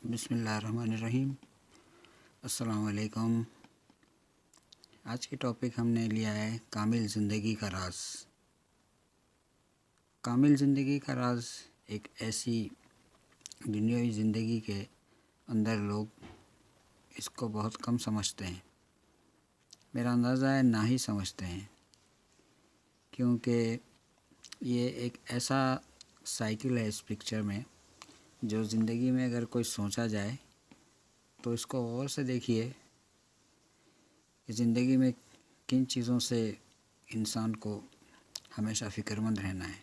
بسم اللہ الرحمن الرحیم۔ السلام علیکم۔ آج کی ٹاپک ہم نے لیا ہے کامل زندگی کا راز۔ کامل زندگی کا راز ایک ایسی دنیاوی زندگی کے اندر لوگ اس کو بہت کم سمجھتے ہیں، میرا اندازہ ہے نہ ہی سمجھتے ہیں، کیونکہ یہ ایک ایسا سائیکل ہے اس پکچر میں جو زندگی میں اگر کوئی سوچا جائے تو اس کو غور سے دیکھیے کہ زندگی میں کن چیزوں سے انسان کو ہمیشہ فکر مند رہنا ہے۔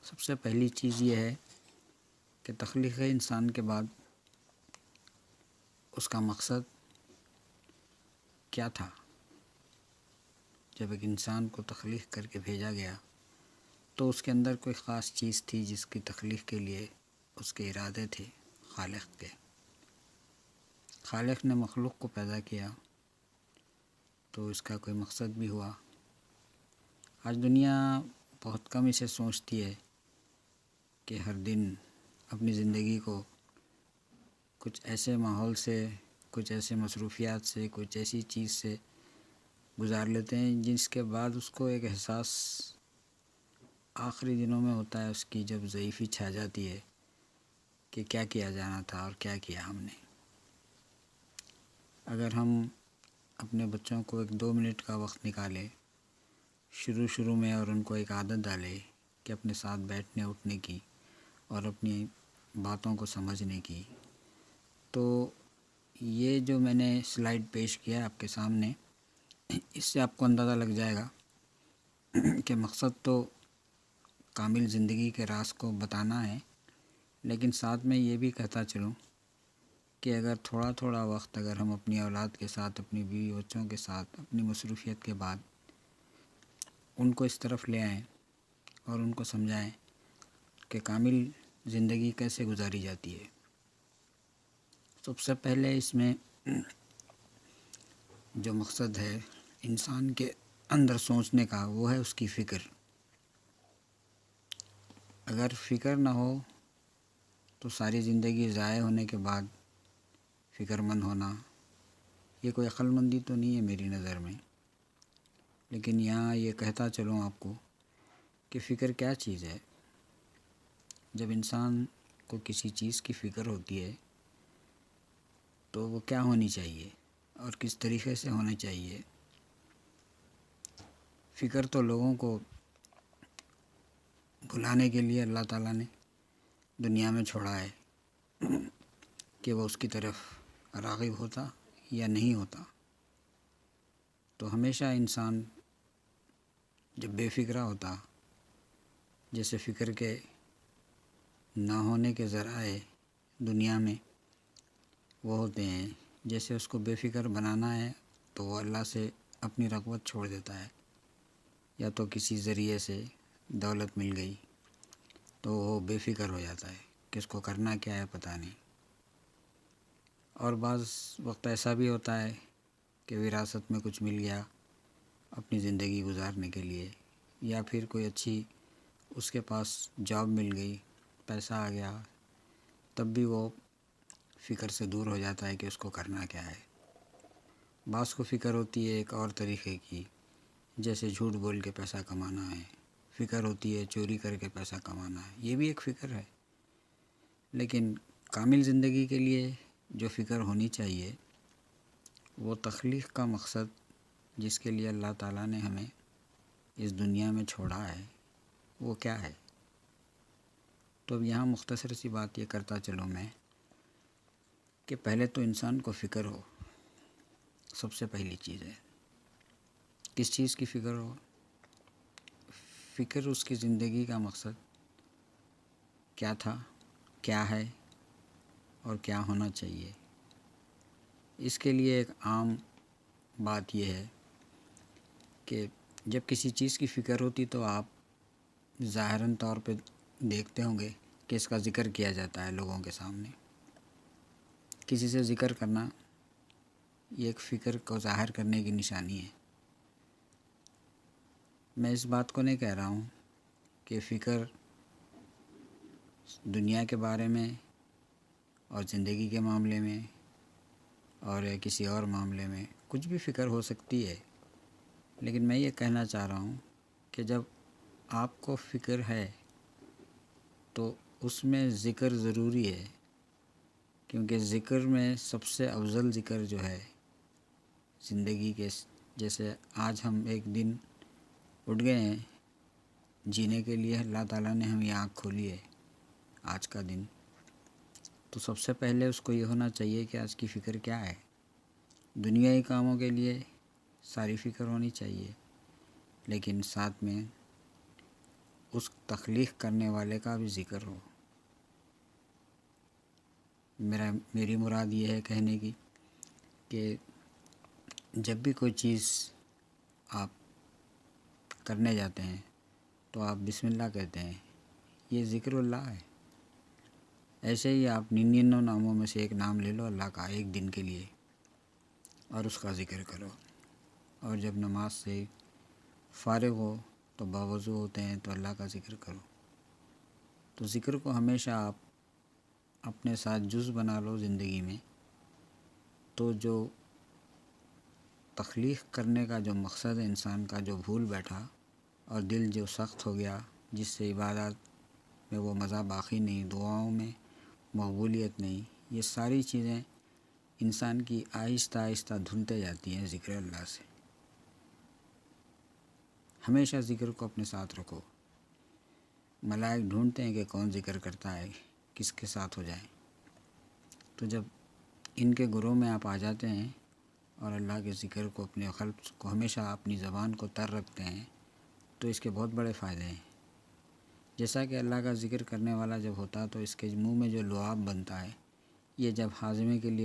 سب سے پہلی چیز یہ ہے کہ تخلیق انسان کے بعد اس کا مقصد کیا تھا۔ جب ایک انسان کو تخلیق کر کے بھیجا گیا تو اس کے اندر کوئی خاص چیز تھی جس کی تخلیق کے لیے اس کے ارادے تھے خالق کے۔ خالق نے مخلوق کو پیدا کیا تو اس کا کوئی مقصد بھی ہوا۔ آج دنیا بہت کم اسے سوچتی ہے کہ ہر دن اپنی زندگی کو کچھ ایسے ماحول سے، کچھ ایسے مصروفیات سے، کچھ ایسی چیز سے گزار لیتے ہیں جس کے بعد اس کو ایک احساس آخری دنوں میں ہوتا ہے، اس کی جب ضعیفی چھا جاتی ہے کہ کیا کیا جانا تھا اور کیا کیا ہم نے۔ اگر ہم اپنے بچوں کو 1-2 منٹ کا وقت نکالے شروع میں اور ان کو ایک عادت ڈالے کہ اپنے ساتھ بیٹھنے اٹھنے کی اور اپنی باتوں کو سمجھنے کی، تو یہ جو میں نے سلائیڈ پیش کیا آپ کے سامنے، اس سے آپ کو اندازہ لگ جائے گا کہ مقصد تو کامل زندگی کے راز کو بتانا ہے، لیکن ساتھ میں یہ بھی کہتا چلوں کہ اگر تھوڑا وقت اگر ہم اپنی اولاد کے ساتھ، اپنی بیوی بچوں کے ساتھ، اپنی مصروفیت کے بعد ان کو اس طرف لے آئیں اور ان کو سمجھائیں کہ کامل زندگی کیسے گزاری جاتی ہے۔ سب سے پہلے اس میں جو مقصد ہے انسان کے اندر سوچنے کا، وہ ہے اس کی فکر۔ اگر فکر نہ ہو تو ساری زندگی ضائع ہونے کے بعد فکر مند ہونا یہ کوئی عقل مندی تو نہیں ہے میری نظر میں۔ لیکن یہاں یہ کہتا چلوں آپ کو کہ فکر کیا چیز ہے۔ جب انسان کو کسی چیز کی فکر ہوتی ہے تو وہ کیا ہونی چاہیے اور کس طریقے سے ہونا چاہیے۔ فکر تو لوگوں کو بھلانے کے لیے اللہ تعالیٰ نے دنیا میں چھوڑا ہے کہ وہ اس کی طرف راغب ہوتا یا نہیں ہوتا۔ تو ہمیشہ انسان جب بے فکرہ ہوتا، جیسے فکر کے نہ ہونے کے ذرائع دنیا میں وہ ہوتے ہیں، جیسے اس کو بے فکر بنانا ہے تو وہ اللہ سے اپنی رغبت چھوڑ دیتا ہے، یا تو کسی ذریعے سے دولت مل گئی تو وہ بے فکر ہو جاتا ہے کہ اس کو کرنا کیا ہے پتہ نہیں۔ اور بعض وقت ایسا بھی ہوتا ہے کہ وراثت میں کچھ مل گیا اپنی زندگی گزارنے کے لیے، یا پھر کوئی اچھی اس کے پاس جاب مل گئی، پیسہ آ گیا، تب بھی وہ فکر سے دور ہو جاتا ہے کہ اس کو کرنا کیا ہے۔ بعض کو فکر ہوتی ہے ایک اور طریقے کی، جیسے جھوٹ بول کے پیسہ کمانا ہے، فکر ہوتی ہے چوری کر کے پیسہ کمانا ہے، یہ بھی ایک فکر ہے۔ لیکن کامل زندگی کے لیے جو فکر ہونی چاہیے وہ تخلیق کا مقصد جس کے لیے اللہ تعالیٰ نے ہمیں اس دنیا میں چھوڑا ہے وہ کیا ہے۔ تو اب یہاں مختصر سی بات یہ کرتا چلوں میں کہ پہلے تو انسان کو فکر ہو، سب سے پہلی چیز ہے۔ کس چیز کی فکر ہو؟ فکر اس کی زندگی کا مقصد کیا تھا، کیا ہے اور کیا ہونا چاہیے۔ اس کے لیے ایک عام بات یہ ہے کہ جب کسی چیز کی فکر ہوتی تو آپ ظاہراً طور پہ دیکھتے ہوں گے کہ اس کا ذکر کیا جاتا ہے لوگوں کے سامنے۔ کسی سے ذکر کرنا یہ ایک فکر کو ظاہر کرنے کی نشانی ہے۔ میں اس بات کو نہیں کہہ رہا ہوں کہ فکر دنیا کے بارے میں اور زندگی کے معاملے میں اور کسی اور معاملے میں کچھ بھی فکر ہو سکتی ہے، لیکن میں یہ کہنا چاہ رہا ہوں کہ جب آپ کو فکر ہے تو اس میں ذکر ضروری ہے، کیونکہ ذکر میں سب سے افضل ذکر جو ہے زندگی کے، جیسے آج ہم ایک دن اٹھ گئے ہیں جینے کے لیے، اللہ تعالیٰ نے ہمیں آنکھ کھولی ہے آج کا دن، تو سب سے پہلے اس کو یہ ہونا چاہیے کہ آج کی فکر کیا ہے۔ دنیائی کاموں کے لیے ساری فکر ہونی چاہیے، لیکن ساتھ میں اس تخلیق کرنے والے کا بھی ذکر ہو۔ میری مراد یہ ہے کہنے کی کہ جب بھی کوئی چیز آپ کرنے جاتے ہیں تو آپ بسم اللہ کہتے ہیں، یہ ذکر اللہ ہے۔ ایسے ہی آپ 99 ناموں میں سے ایک نام لے لو اللہ کا ایک دن کے لیے اور اس کا ذکر کرو، اور جب نماز سے فارغ ہو تو باوضو ہوتے ہیں تو اللہ کا ذکر کرو۔ تو ذکر کو ہمیشہ آپ اپنے ساتھ جز بنا لو زندگی میں، تو جو تخلیق کرنے کا جو مقصد ہے انسان کا، جو بھول بیٹھا اور دل جو سخت ہو گیا، جس سے عبادت میں وہ مزہ باقی نہیں، دعاؤں میں مقبولیت نہیں، یہ ساری چیزیں انسان کی آہستہ آہستہ دھلتے جاتی ہیں ذکر اللہ سے۔ ہمیشہ ذکر کو اپنے ساتھ رکھو۔ ملائک ڈھونڈتے ہیں کہ کون ذکر کرتا ہے، کس کے ساتھ ہو جائے، تو جب ان کے گروہ میں آپ آ جاتے ہیں اور اللہ کے ذکر کو، اپنے قلب کو ہمیشہ اپنی زبان کو تر رکھتے ہیں، تو اس کے بہت بڑے فائدے ہیں۔ جیسا کہ اللہ کا ذکر کرنے والا جب ہوتا تو اس کے منہ میں جو لعاب بنتا ہے، یہ جب ہاضمے کے لیے